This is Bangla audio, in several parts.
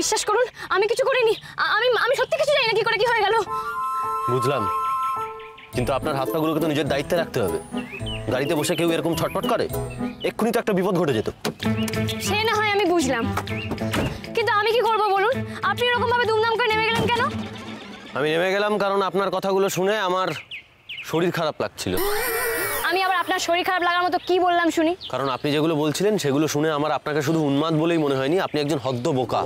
বিশ্বাস করুন আমি কিছু করিনি। আমি সত্যি কিছু জানি না কি করে কি হয়ে গেল। বুঝলাম, কিন্তু আপনার হাত পাগুলোকে তো নিজের দায়িত্বে রাখতে হবে। গাড়িতে বসে কেউ এরকম ছটফট করে, এক্ষুনি তো একটা বিপদ ঘটে যেত। সে না হয় আমি বুঝলাম, কিন্তু আমি কি করব বলুন? আপনি এরকম ভাবে দুমদাম করে নেমে গেলেন কেন? আমি নেমে গেলাম কারণ আপনার কথাগুলো শুনে আমার শরীর খারাপ লাগছিল। আমি আবার আপনার শরীর খারাপ লাগার মতো কি বললাম শুনি? কারণ আপনি যেগুলো বলছিলেন সেগুলো শুনে আমার আপনাকে শুধু উন্মাদ বলেই মনে হয়নি, আপনি একজন হদ্দ বোকা,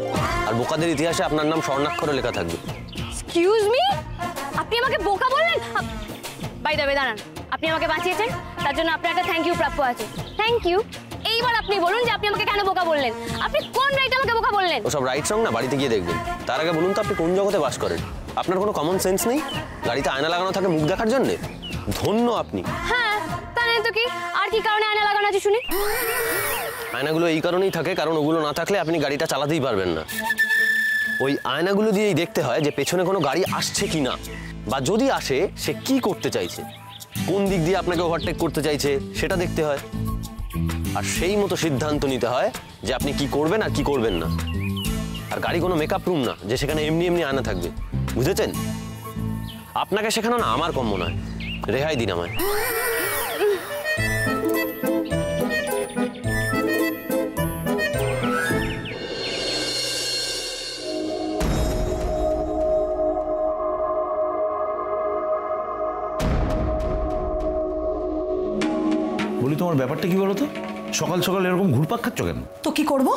আর বোকাদের ইতিহাসে আপনার নাম স্বর্ণাক্ষরে লেখা থাকবে। এক্সকিউজ মি, আপনি আমাকে বোকা বললেন? বাই দ্য ওয়ে দাঁড়ান, আপনি আমাকে বাঁচিয়েছেন, তার জন্য আপনার একটা থ্যাংক ইউ প্রাপ্য আছে। Thank you. এইবার আপনি বলুন যে আপনি আমাকে কেন বোকা বললেন? আপনি কোন রাইটে আমাকে বোকা বললেন? ওসব রাইট রং না বাড়িতে গিয়ে দেখবেন। তার আগে বলুন তো আপনি কোন জগতে বাস করেন? আপনার কোনো কমন সেন্স নেই? গাড়িতে আয়না লাগানো থাকে মুখ দেখার জন্যে? ধন্য আপনি। হ্যাঁ, তা নয় তো কি? আর কি কারণে আয়না লাগানো আছে শুনি? আয়নাগুলো এই কারণেই থাকে কারণ ওগুলো না থাকলে আপনি গাড়িটা চালাতেই পারবেন না। ওই আয়নাগুলো দিয়েই দেখতে হয় যে পেছনে কোনো গাড়ি আসছে কি না, বা যদি আসে সে কি করতে চাইছে, কোন দিক দিয়ে আপনাকে ওভারটেক করতে চাইছে সেটা দেখতে হয়, আর সেই মতো সিদ্ধান্ত নিতে হয় যে আপনি কি করবেন আর কি করবেন না। আর গাড়ি কোনো মেকআপ রুম না যে সেখানে এমনি এমনি আয়না থাকবে, বুঝেছেন? আপনাকে শেখানো না আমার কম্য নয়, রেহাই দিন আমায়। বলি তোমার ব্যাপারটা কি বলো তো? সকাল সকাল এরকম ঘুরপাক খাচ্ছ কেন? তো কি করব?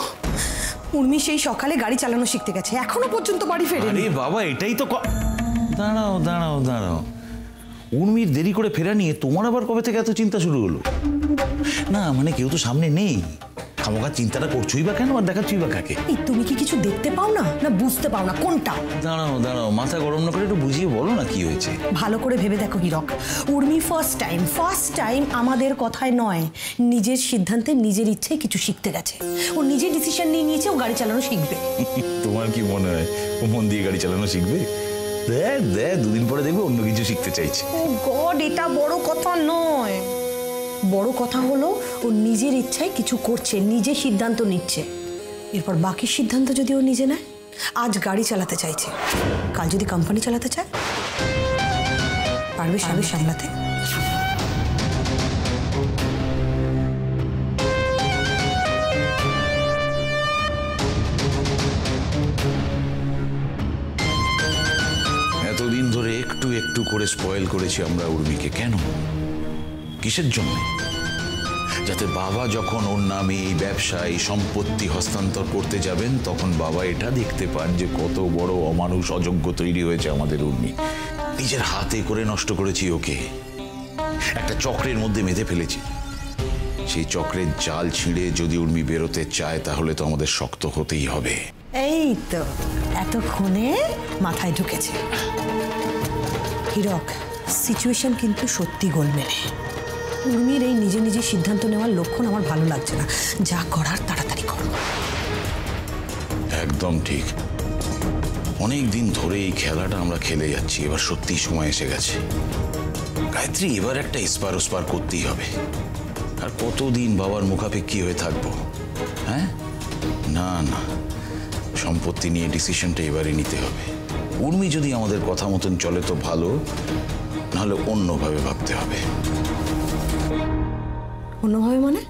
উর্মি সেই সকালে গাড়ি চালানো শিখতে গেছে, এখনো পর্যন্ত বাড়ি ফেরেনি। আরে বাবা, এটাই তো দাঁড়াও দাঁড়াও দাঁড়াও, উর্মির দেরি করে ফেরা নিয়ে তোমার আবার কবে থেকে এত চিন্তা শুরু হলো? না মানে কেউ তো সামনে নেই, খামোখা চিন্তাটা করছোই বা কেন, আর দেখাচ্ছই বা কাকে? এই তুমি কি কিছু দেখতে পাও না, না বুঝতে পাও না কোনটা? দাঁড়াও দাঁড়াও, মাথা গরম না করে একটু বুঝিয়ে বলো না কি হয়েছে। ভালো করে ভেবে দেখো হীরক, উর্মি ফার্স্ট টাইম আমাদের কথায় নয়, নিজের সিদ্ধান্তে নিজের ইচ্ছায় কিছু শিখতে গেছে। ও নিজে ডিসিশন নিয়ে নিয়েছে ও গাড়ি চালানো শিখবে। তোমার কি মনে হয় ও মন দিয়ে গাড়ি চালানো শিখবে? দেখ দুদিন পরে দেখবে অন্য কিছু শিখতে চাইছে। ও গড, এটা বড় কথা নয়। বড় কথা হলো ও নিজের ইচ্ছায় কিছু করছে, নিজে সিদ্ধান্ত নিচ্ছে। এরপর বাকি সিদ্ধান্ত যদি ও নিজে নেয়, আজ গাড়ি চালাতে চাইছে, কাল যদি কোম্পানি চালাতে চায়, পারবে সামলাতে? এতদিন ধরে একটু একটু করে স্পয়েল করেছি আমরা উর্মিকে। কেন? কিসের জন্য? যাতে বাবা যখন ওর নামে এই ব্যবসায় সম্পত্তি হস্তান্তর করতে যাবেন তখন বাবা এটা দেখতে পান যে কত বড় অমানুষ অযোগ্য তৈরি হয়েছে আমাদের উর্মি। নিজের হাতে করে নষ্ট করেছি ওকে, একটা চক্রের মধ্যে বেঁধে ফেলেছি। সেই চক্রের জাল ছিঁড়ে যদি উর্মি বেরোতে চায় তাহলে তো আমাদের শক্ত হতেই হবে। এই তো এতক্ষণে মাথায় ঢুকেছে হীরক, সিচুয়েশন কিন্তু সত্যি গোলমেলে। উর্মির এই নিজে নিজে সিদ্ধান্ত নেওয়ার লক্ষণ আমার ভালো লাগছে না। যা করার তাড়াতাড়ি করো। একদম ঠিক, অনেক দিন ধরে এই খেলাটা আমরা খেলে যাচ্ছি, এবার সত্যি সময় এসে গেছে। গায়ত্রী, এবার একটা এসপার ওসপার করতেই হবে। আর কতদিন বাবার মুখাপেক্ষী হয়ে থাকবো? হ্যাঁ, না না, সম্পত্তি নিয়ে ডিসিশনটা এবারই নিতে হবে। উর্মি যদি আমাদের কথা মতন চলে তো ভালো, নাহলে অন্যভাবে ভাবতে হবে। অন্যভাবে মানে?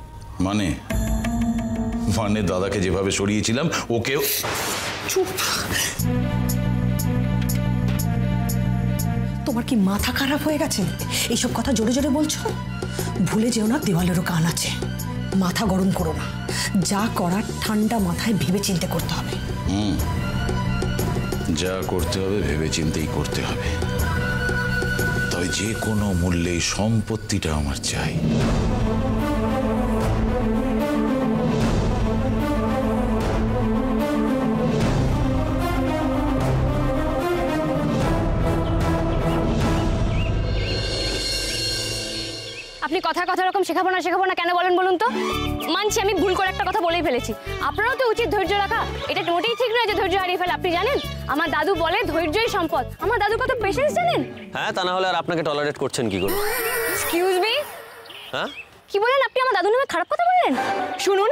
মানে মানে দাদাকে যেভাবে সরিয়েছিলাম ওকেও। চুপ, তোমার কি মাথা খারাপ হয়ে গেছে? এইসব কথা জোরে জোরে বলছো। ভুলে যেও না দেওয়ালেরও কান আছে। মাথা গরম করো না, যা করার ঠান্ডা মাথায় ভেবে চিন্তে করতে হবে। যা করতে হবে ভেবে চিন্তেই করতে হবে, তবে যে কোনো মূল্যে সম্পত্তিটা আমার চাই। আপনি কথার কথা রকম শেখাবো না কেন বলেন বলুন তো? মানছি আমি ভুল করে একটা কথা বলেই ফেলেছি, আপনারও তো উচিত ধৈর্য রাখা। এটা মোটেই ঠিক নয় যে ধৈর্য হারিয়ে ফেলে। আপনি জানেন আমার দাদু বলে ধৈর্যই সম্পদ। আমার দাদু কত পেশেন্স জানেন? হ্যাঁ, তা না হলে আর আপনাকে টলারেট করছেন কি করে? এক্সকিউজ মি, হ্যাঁ কি বলেন আপনি? আমার দাদু নামে খারাপ কথা বললেন? শুনুন,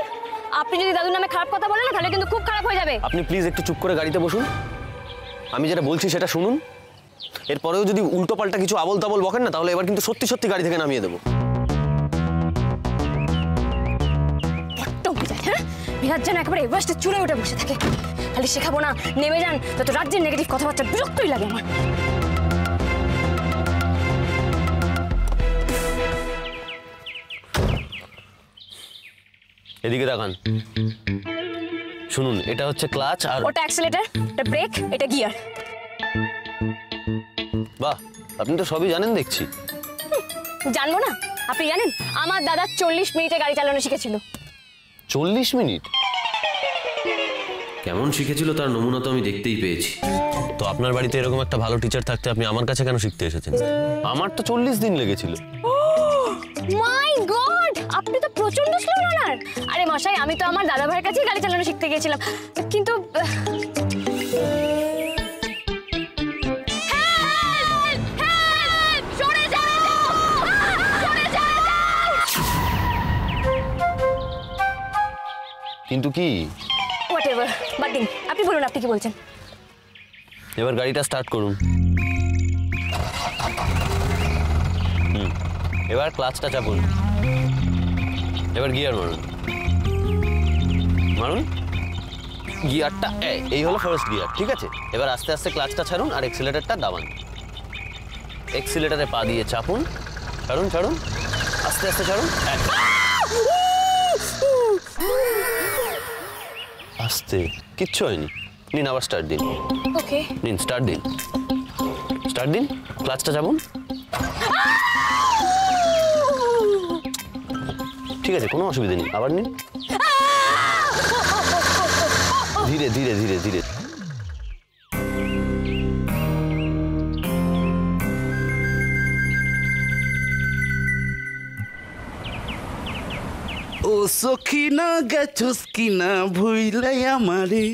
আপনি যদি দাদুর নামে খারাপ কথা বলেন না তাহলে কিন্তু খুব খারাপ হয়ে যাবে। আপনি প্লিজ একটু চুপ করে গাড়িতে বসুন, আমি যেটা বলছি সেটা শুনুন। এরপরেও যদি উল্টো পাল্টা কিছু আবল তাবল বকেন না তাহলে এবার কিন্তু সত্যি সত্যি গাড়ি থেকে নামিয়ে দেবো। হ্যাঁ, বিরাট যেন একেবারে এভারেস্টে চুড়ে উঠে বসে থাকে। খালি শেখাবো না, নেমে যান, যত রাজ্যের নেগেটিভ কথাবার্তা বিরক্তই লাগে আমার। এদিকে তাকান, শুনুন, এটা হচ্ছে ক্লাচ আর ওটা অ্যাক্সিলারেটর, এটা ব্রেক, এটা গিয়ার। বাহ, আপনি তো সবই জানেন দেখছি। জানবো না? আপনি জানেন আমার দাদা 40 মিনিটে গাড়ি চালানো শিখেছিল। 40 মিনিট? কেমন শিখেছিল তার নমুনা তো আমি দেখতেই পেয়েছি। তো আপনার বাড়িতে এরকম একটা ভালো টিচার থাকতে আপনি আমার কাছে কেন শিখতে এসেছেন? আমার তো 40 দিন লেগেছিল। মাই গড, আপনি তো প্রচন্ড স্লো রানার। আরে মশাই, আমি তো আমার দাদা ভাইয়ের কাছেই গাড়ি চালানো শিখতে গিয়েছিলাম, কিন্তু কিন্তু কি? হোয়াটএভার, বাদ দিন। আপনি বলুন, আপনি কি বলছেন? এবার গাড়িটা স্টার্ট করুন। এবার ক্লাচটা চাপুন, এবার গিয়ার মারুন, মারুন গিয়ারটা। এই হলো ফার্স্ট গিয়ার, ঠিক আছে? এবার আস্তে আস্তে ক্লাচটা ছাড়ুন আর এক্সিলারেটরটা দাবান। এক্সিলারেটরে পা দিয়ে চাপুন, ছাড়ুন ছাড়ুন, আস্তে আস্তে ছাড়ুন। আস্তে, কিচ্ছু হয়নি। নিন আবার স্টার্ট দিন। ওকে, নিন স্টার্ট দিন, স্টার্ট দিন, ক্লাচটা চাপুন। ঠিক আছে, কোনো অসুবিধা নেই, আবার নিন। ধীরে ধীরে ধীরে ধীরে। ও সখিনা গেছস কিনা ভুইলাই আমারে,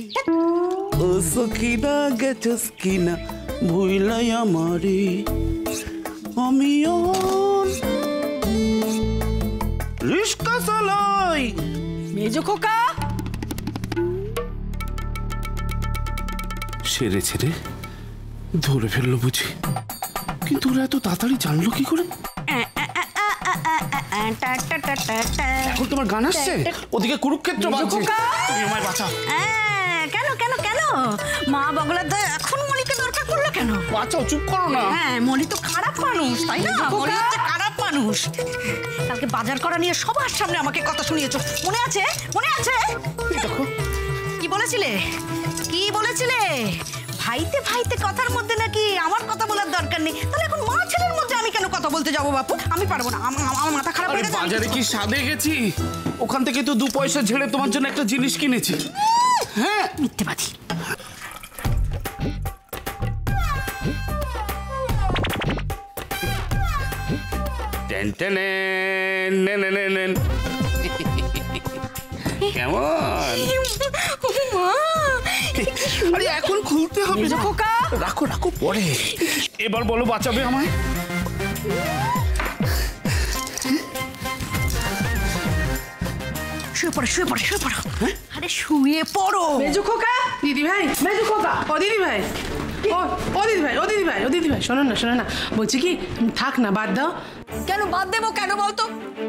ও সখিনা গেছস কিনা ভুইলাই আমারে, আমিও রিস্কা চালাই। মেজো খোকা, সেরে ছেড়ে ধরে ফেললো বুঝি, কিন্তু ওরা এত তাড়াতাড়ি জানলো কি করে? এখন তোমার গান আসছে, ওদিকে কুরুক্ষেত্র বাজছে, তুমি আমায় বাঁচাও। কেন কেন কেন মা বগলার দা এখন মলিকে দরকার করলো কেন? বাঁচাও, চুপ করো না। হ্যাঁ, মলি তো খারাপ মানুষ, তাই না? মলি হচ্ছে খারাপ মানুষ। কালকে বাজার করা নিয়ে সবার সামনে আমাকে কথা শুনিয়েছো, মনে আছে? মনে আছে? কি বলেছিলে? কি বলেছিলে? ভাইতে ভাইতে কথার মধ্যে নাকি আমার কথা বলার দরকার নেই। তাহলে এখন মা ছেলের মধ্যে আমি কেন কথা বলতে যাবো বাপু? আমি পারবো না, আমার মাথা খারাপ হয়ে গেছে। বাজারে কি সাদে গেছি, ওখান থেকে তো 2 পয়সা ঝেড়ে তোমার জন্য একটা জিনিস কিনেছি। হ্যাঁ, মিথ্যেবাদী। কেমন? আরে এখন খুলতে হবে না। খোকা, রাখো রাখো, পরে। এবার বলো, বাঁচাবে আমায়? শুয়ে পড়ো, শুয়ে পড়ো, শুয়ে পড়ো। আরে শুয়ে পড়ো। মেজু খোকা, দিদি ভাই, মেজু খোকা, ও দিদি ভাই, ও দিদি ভাই, ও দিদি ভাই, ও দিদি ভাই, শোনো না, শোনো না, বলছি কি, থাক না, বাদ দাও। কেন বাদ দেবো? কেন বলতো?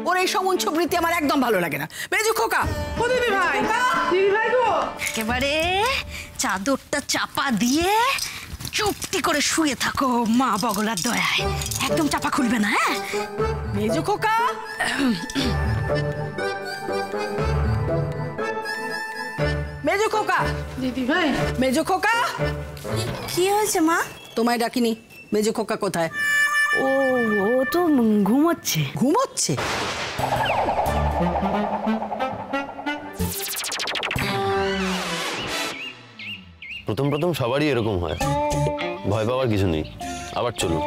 ওর এই সমঞ্চ বৃত্তি আমার একদম ভালো লাগে না। মেজো খোকা, ও দিদি ভাই, দিদি ভাই গো, একেবারে চাদরটা চাপা দিয়ে চুপটি করে শুয়ে থাকো মা বগলার দয়ায়। একদম চাপা খুলবে না, হ্যাঁ? মেজো খোকা, মেজো খোকা, দিদি ভাই, মেজো খোকা। কি হয়েছে মা? তোমায় ডাকিনি। মেজো খোকা কোথায়? ও ও তো ঘুমোচ্ছে। ঘুমোচ্ছে? প্রথম প্রথম সবারই এরকম হয়, ভয় পাওয়ার কিছু নেই। আবার চলুন।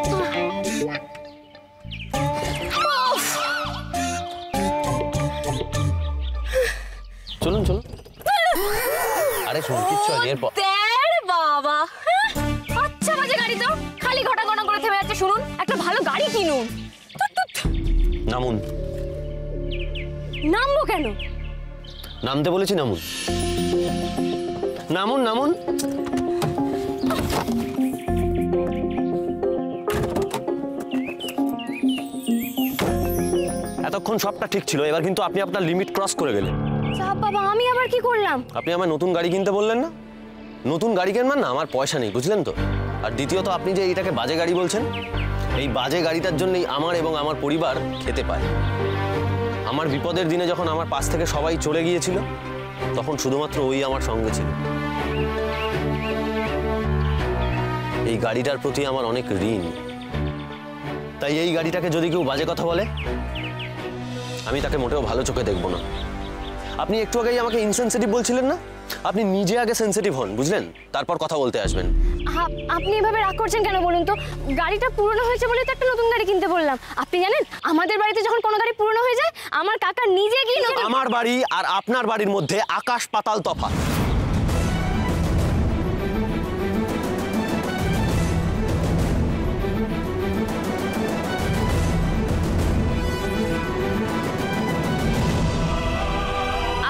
চলুন চলুন। আরে শুনুন, কিচ্ছু হয়নি। এরপর বাবা, আচ্ছা বাজে গাড়ি তো, খালি ঘটা ঘটা করে থেমে যাচ্ছে। শুনুন, একটা ভালো গাড়ি কিনুন। নামুন। নামবো কেন? নামতে বলেছি, নামুন নামুন নামুন। এতক্ষণ সবটা ঠিক ছিল, এবার কিন্তু আপনি আপনার লিমিট ক্রস করে গেলেন। বাবা আমি আবার কি করলাম? আপনি আমার নতুন গাড়ি কিনতে বললেন না, নতুন গাড়ি কেনবেন না, আমার পয়সা নেই, বুঝলেন তো? আর দ্বিতীয়ত আপনি যে এইটাকে বাজে গাড়ি বলছেন, এই বাজে গাড়িটার জন্যই আমার এবং আমার পরিবার খেতে পায়। আমার বিপদের দিনে যখন আমার পাশ থেকে সবাই চলে গিয়েছিল, তখন শুধুমাত্র ওই আমার সঙ্গে ছিল। এই গাড়িটার প্রতি আমার অনেক ঋণ, তাই এই গাড়িটাকে যদি কেউ বাজে কথা বলে, আমি তাকে মোটেও ভালো চোখে দেখব না। আপনি একটু আগেই আমাকে ইনসেনসিটিভ বলছিলেন না, আপনি নিজে আগে সেনসিটিভ হন, বুঝলেন? তারপর কথা বলতে আসবেন। আপনি এভাবে রাগ করছেন কেন বলুন তো? গাড়িটা পুরনো হয়েছে বলে তো একটা নতুন গাড়ি কিনতে বললাম। আপনি জানেন আমাদের বাড়িতে যখন কোনো গাড়ি পুরনো হয়ে যায়, আমার কাকা নিজে গিয়ে আমার বাড়ি আর আপনার বাড়ির মধ্যে আকাশ পাতাল তফাৎ।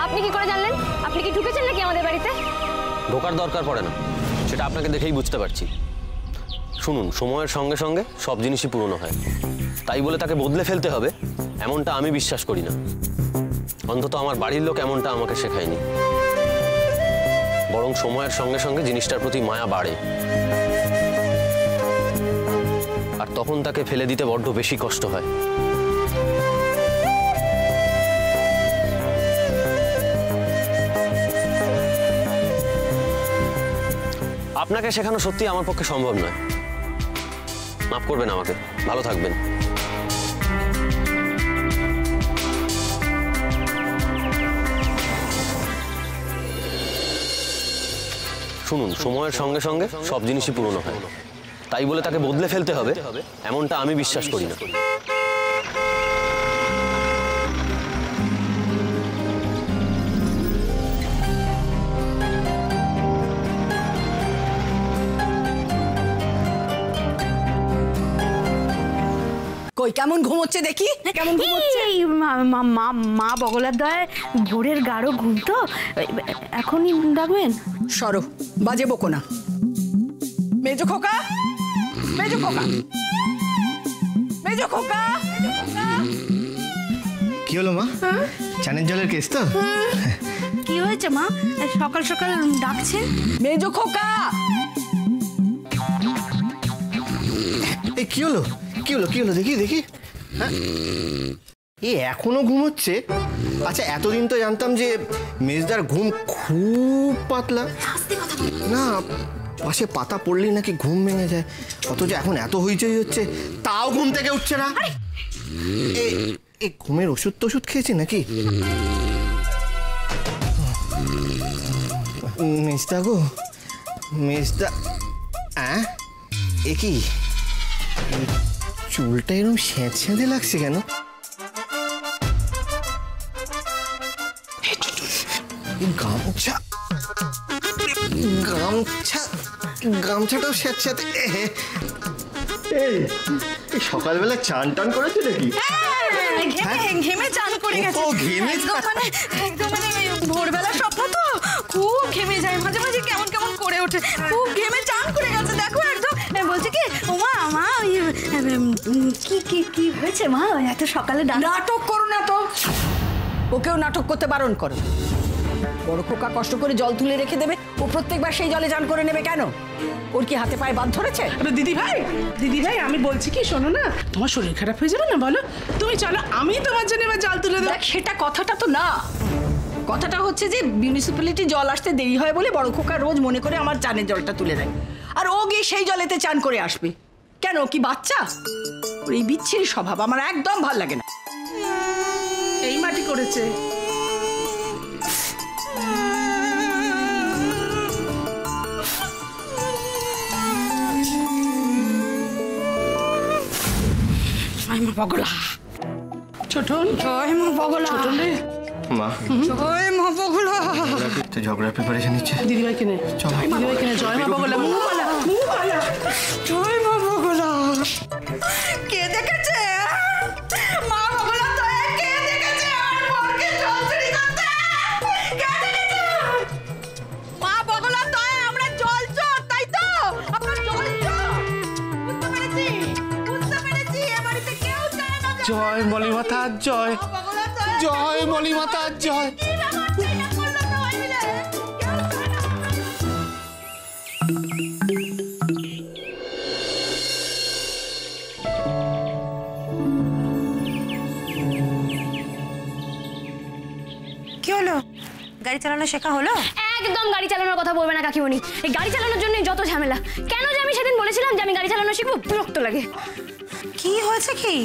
আপনি কি করে জানলেন? আপনি কি ঢুকেছেন নাকি আমাদের বাড়িতে? ঢোকার দরকার পড়ে না, সেটা আপনাকে দেখেই বুঝতে পারছি। শুনুন, সময়ের সঙ্গে সঙ্গে সব জিনিসই পুরনো হয়, তাই বলে তাকে বদলে ফেলতে হবে এমনটা আমি বিশ্বাস করি না। অন্তত আমার বাড়ির লোক এমনটা আমাকে শেখায়নি। বরং সময়ের সঙ্গে সঙ্গে জিনিসটার প্রতি মায়া বাড়ে, আর তখন তাকে ফেলে দিতে বড্ড বেশি কষ্ট হয়। আপনাকে শেখানো সত্যি আমার পক্ষে সম্ভব নয়, মাফ করবেন আমাকে। ভালো থাকবেন। শুনুন, সময়ের সঙ্গে সঙ্গে সব জিনিসই পুরনো হয়, তাই বলে তাকে বদলে ফেলতে হবে এমনটা আমি বিশ্বাস করি না। কই কেমন ঘুমোচ্ছে দেখি, কেমন ঘুমোচ্ছে? মা বগলার দয়ায় ভোরের গাঢ় ঘুম তো, এখনই ডাকবেন? সরো, বাজে বকো না। মেজো খোকা, মেজো খোকা, মেজো খোকা। কি হলো মা? চানের জলের কেস তো? কি হয়েছে মা, সকাল সকাল ডাকছেন? মেজো খোকা, এই কি হলো, কি হলো, কি হলো দেখি দেখি। এ এখনো ঘুমোচ্ছে? আচ্ছা, এতদিন তো জানতাম যে মেজদার ঘুম খুব পাতলা, না পাশে পাতা পড়লেই নাকি ঘুম ভেঙে যায়, অথচ এখন এত হইচই হচ্ছে তাও ঘুম থেকে উঠছে না। এই ঘুমের ওষুধ টষুধ খেয়েছে নাকি? মেজদা গো, মেজদা, এ কি চুলটা এরকম স্যাঁতস্যাঁতে লাগছে কেন? গামছা, গামছা, গামছাটাও স্যাঁতস্যাঁতে। এই সকালবেলা চান টান করেছে নাকি? ঘেমে চান করে গেছে। ঘেমে একদম মানে ভোরবেলা স্বপ্ন তো, খুব ঘেমে যায়, মাঝে মাঝে কেমন কেমন করে ওঠে, খুব ঘেমে চান করে গেছে। দেখো একদম বলছে কি, ওমা মা কি কি কি হয়েছে মা, এত সকালে নাটক করো না তো, ওকেও নাটক করতে বারণ করো। বড় খোকা কষ্ট করে জল তুলে রেখে দেবে, ও প্রত্যেকবার সেই জলে চান করে নেবে কেন? ওর কি হাতে পায়ে বাদ ধরেছে? দিদি ভাই, দিদি ভাই আমি বলছি কি, শোনো না, তোমার শরীর খারাপ হয়ে যাবে না, বলো তুমি চলো, আমি তোমার জন্য এবার জল তুলে দেবো। সেটা কথাটা তো না, কথাটা হচ্ছে যে মিউনিসিপ্যালিটি জল আসতে দেরি হয় বলে বড় খোকা রোজ মনে করে আমার চানের জলটা তুলে দেয়, আর ও গিয়ে সেই জলেতে চান করে আসবে। কেন, কি বাচ্চা? ওর এই বিচ্ছিরি স্বভাব আমার একদম ভাল লাগে না। এই মাটি করেছে। পগলা ছোটন, জয় মা পগলা, ছোটন রে মা, জয় মা পগলা। ঝগড়ার প্রিপারেশন নিচ্ছে। দিদিভাই কিনে, দিদিভাই কিনে, জয় মা বগলা, মুখবালা, মুখবালা, জয় মা পগলা। কে দেখেছে? মা পগলা তো কে দেখেছে আমার বরকে জল চুরি করতে? জয় মলিমাতা জয়, জয় মলিমাতা জয়। কি হলো, গাড়ি চালানো শেখা হলো? একদম গাড়ি চালানোর কথা বলবে না কাকিমণি। এই গাড়ি চালানোর জন্যই যত ঝামেলা। কেন যে আমি সেদিন বলেছিলাম যে আমি গাড়ি চালানো শিখবো, বিরক্ত লাগে। কি হয়েছে কি?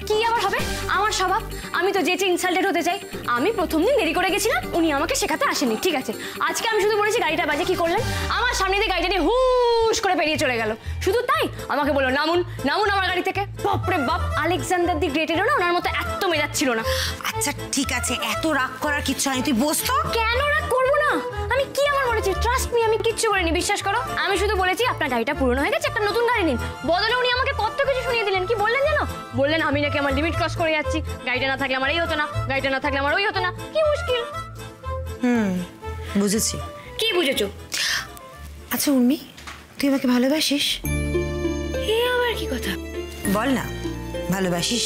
কি আবার হবে? আমার স্বভাব, আমি তো যেচে ইনসাল্টেড হতে চাই। আমি প্রথম দিন দেরি করে গেছিলাম, উনি আমাকে শেখাতে আসেনি, ঠিক আছে। আজকে আমি শুধু বলেছি গাড়িটা বাজে, কি করলেন? আমার সামনে দিয়ে গাড়িটা নিয়ে হুশ করে পেরিয়ে চলে গেল। শুধু তাই, আমাকে বললো নামুন নামুন আমার গাড়ি থেকে। বাপরে বাপ, আলেকজান্ডার দি গ্রেটেরও না ওনার মতো এত মেজাজ ছিল না। আচ্ছা ঠিক আছে, এত রাগ করার কিচ্ছু নেই, তুই বস তো। কেন রাগ করবো না? আমি কি আমার বলেছি? ট্রাস্ট মি, আমি কিচ্ছু করিনি, বিশ্বাস করো। আমি শুধু বলেছি আপনার গাড়িটা পুরনো হয়ে গেছে, একটা নতুন গাড়ি নিন। বদলে উনি আমাকে কত কিছু শুনিয়ে দিলেন। কি বললেন জানো? বললেন আমি নাকি আমার লিমিট ক্রস করে যাচ্ছি, গাড়িটা না থাকলে আমার এই হতো না, গাড়িটা না থাকলে আমার ওই হতো না। কি মুশকিল। বুঝেছি। কি বুঝেছো? আচ্ছা উর্মি, তুই আমাকে ভালোবাসিস? এ আবার কি কথা? বল না, ভালোবাসিস?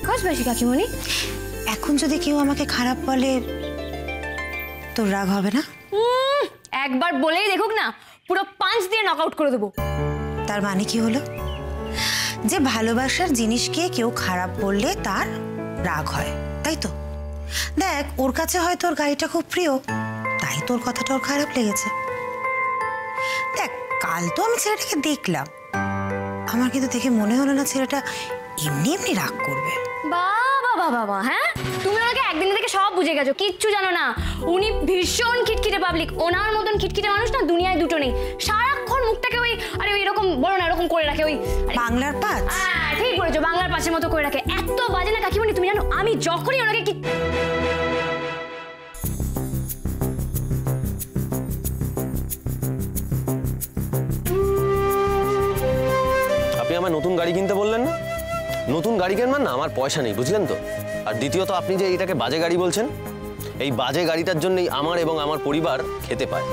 অফকোর্স বাসি কাকিমণি। এখন যদি কেউ আমাকে খারাপ বলে, তোর রাগ হবে না? একবার বলেই দেখুক না, পুরো পাঁচ দিয়ে নক আউট করে দেবো। তার মানে কি হলো? যে ভালোবাসার জিনিসকে কেউ খারাপ বললে তার রাগ হয়, তাই তো? দেখ, ওর কাছে হয়তো ওর গাড়িটা খুব প্রিয়, তাই তোর কথাটা ওর খারাপ লেগেছে। দেখ, কাল তো আমি ছেলেটাকে দেখলাম, আমার কিন্তু দেখে মনে হলো না ছেলেটা এমনি এমনি রাগ করবে। বাবা বাবা, হ্যাঁ তুমি ওনাকে একদিন থেকে সব বুঝে গেছো, কিচ্ছু জানো না। উনি ভীষণ খিটখিটে পাবলিক। ওনার মতন খিটখিটে মানুষ না দুনিয়ায় দুটো নেই। সারাক্ষণ মুখটাকে ওই আরে ওই এরকম বড় না এরকম করে রাখে, ওই বাংলার পাঁচ। হ্যাঁ ঠিক বলেছো, বাংলার পাঁচের মতো করে রাখে। এত বাজে না কাকিমণি, তুমি জানো আমি যখনই ওনাকে কি আপনি আমার নতুন গাড়ি কিনতে বললেন না? নতুন গাড়ি কেনবেন না, আমার পয়সা নেই, বুঝলেন তো। আর দ্বিতীয়ত আপনি যে এইটাকে বাজে গাড়ি বলছেন, এই বাজে গাড়িটার জন্যই আমার এবং আমার পরিবার খেতে পায়।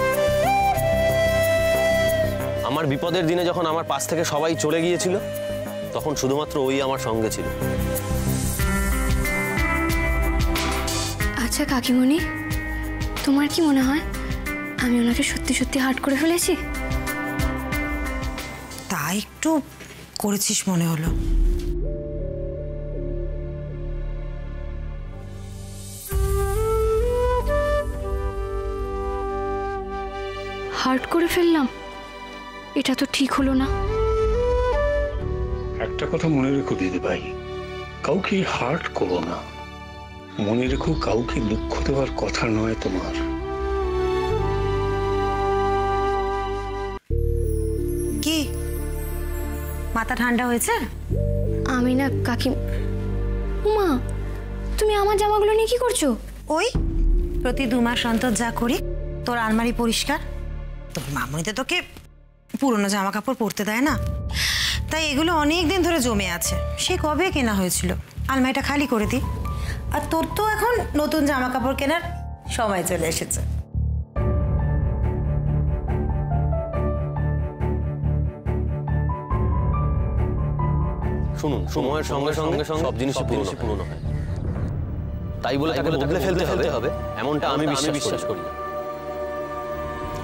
আমার বিপদের দিনে যখন আমার পাশ থেকে সবাই চলে গিয়েছিল, তখন শুধুমাত্র ওই আমার সঙ্গে ছিল। আচ্ছা কাকিমণি, তোমার কি মনে হয় আমি ওনাকে সত্যি সত্যি হার্ট করে ফেলেছি? তা একটু করেছিস মনে হলো। হার্ট করে ফেললাম? এটা তো ঠিক হলো না। একটা কথা মনে রেখো দিদি ভাই, কাউকে হার্ট করো না। মনে রেখো, কাউকে দুঃখ দেওয়ার কথা নয় তোমার। কি মাথা ঠান্ডা হয়েছে? আমি না কাকি। উমা, তুমি আমার জামাগুলো নিয়ে কি করছো? ওই প্রতি 2 মাস অন্তর যা করি, তোর আলমারি পরিষ্কার। তোর মামুনিতে তোকে পুরনো জামা কাপড় পরতে দেয় না, তাই এগুলো অনেক দিন ধরে জমে আছে। সে কবে কেনা হয়েছিল, আলমারিটা খালি করে দি। আর তোর তো এখন নতুন জামা কাপড় কেনার সময় চলে এসেছে। শুনুন, সময়ের সঙ্গে সঙ্গে সব জিনিসই পুরনো হয়। তাই বলে তাকে বদলে ফেলতে হবে এমনটা আমি বিশ্বাস করি না।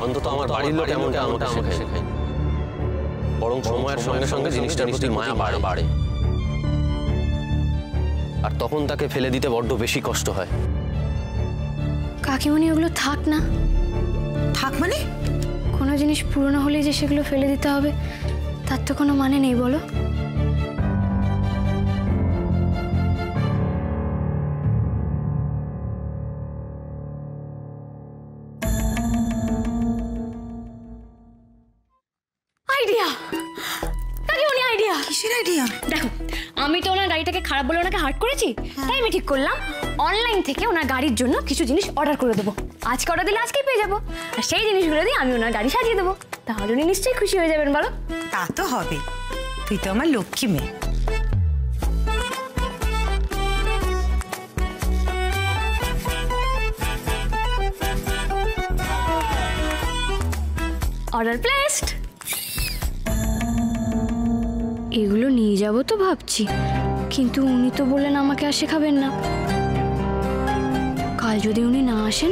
অন্তত আমার বাড়ির লোক এমনটা আমাকে শেখায়। বরং সময়ের সঙ্গে সঙ্গে জিনিসটার প্রতি মায়া বাড়ে, আর তখন তাকে ফেলে দিতে বড্ড বেশি কষ্ট হয়। কাকিমণি, ওগুলো থাক না। থাক মানে? কোনো জিনিস পুরনো হলে যে সেগুলো ফেলে দিতে হবে, তার তো কোনো মানে নেই, বলো? আইডিয়া কাকিমণি, আইডিয়া। কিসের আইডিয়া? দেখো, আমি তো ওনার গাড়িটাকে খারাপ বলে ওনাকে হার্ট করেছি, তাই আমি ঠিক করলাম অনলাইন থেকে ওনার গাড়ির জন্য কিছু জিনিস অর্ডার করে দেবো। আজকে অর্ডার দিলে আজকেই পেয়ে যাবো, আর সেই জিনিসগুলো দিয়ে আমি ওনার গাড়ি সাজিয়ে দেবো। তাহলে উনি নিশ্চয়ই খুশি হয়ে যাবেন, বলো? তা তো হবে, তুই তো আমার লক্ষ্মী মেয়ে। Order placed. এগুলো নিয়ে যাবো তো ভাবছি, কিন্তু উনি তো বললেন আমাকে আর শেখাবেন না। কাল যদি উনি না আসেন